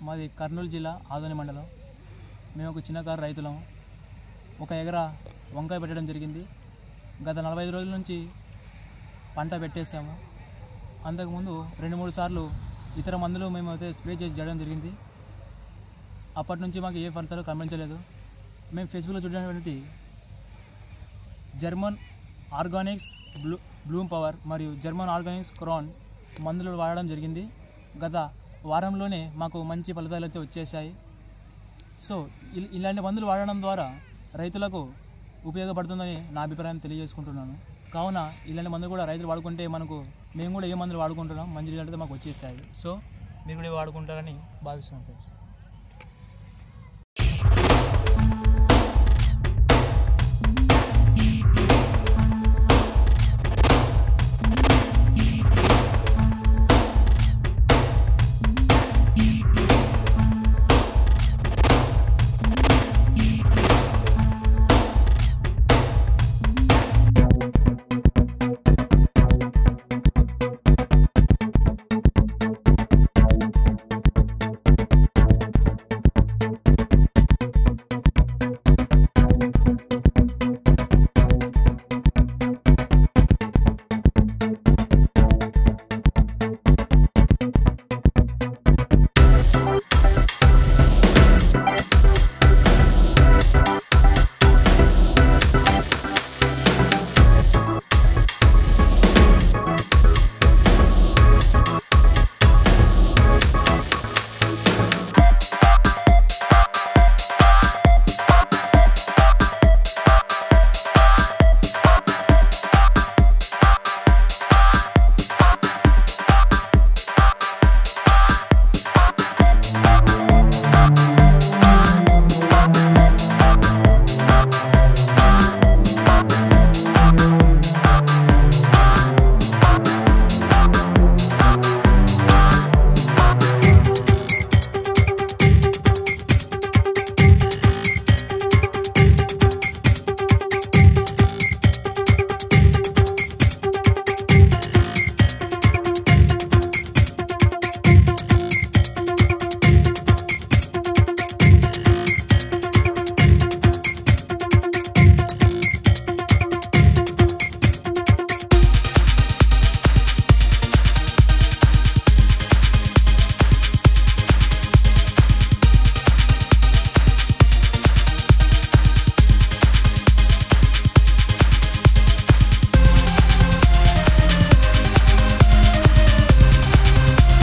మాది కర్నూలు జిల్లా ఆదోని మండలం. మేము ఒక చిన్నకారు రైతులం. ఒక ఎకరా వంకాయ పెట్టడం జరిగింది. గత 45 రోజుల నుంచి పంట పెట్టేసాము. అంతకుముందు 2-3 సార్లు ఇతర మందులు మేమైతే స్ప్రే చేసి చేయడం జరిగింది. అప్పటి నుంచి మాకు ఏ ఫలితాలు కనిపించలేదు. మేము ఫేస్బుక్లో చూడడానికి జర్మన్ ఆర్గానిక్స్ బ్లూమ్ పవర్ మరియు జర్మన్ ఆర్గానిక్స్ క్రాన్ మందులు వాడడం జరిగింది. గత వారంలోనే మాకు మంచి ఫలితాలు అయితే వచ్చేసాయి. సో ఇలాంటి మందులు వాడడం ద్వారా రైతులకు ఉపయోగపడుతుందని నా అభిప్రాయం తెలియజేసుకుంటున్నాను. కావున ఇలాంటి మందులు కూడా రైతులు వాడుకుంటే మేము కూడా ఏ మందులు వాడుకుంటున్నాం మంచి రిజల్ట్ మాకు వచ్చేసాయి. సో మీరు కూడా వాడుకుంటారని భావిస్తున్నాను ఫ్రెండ్స్.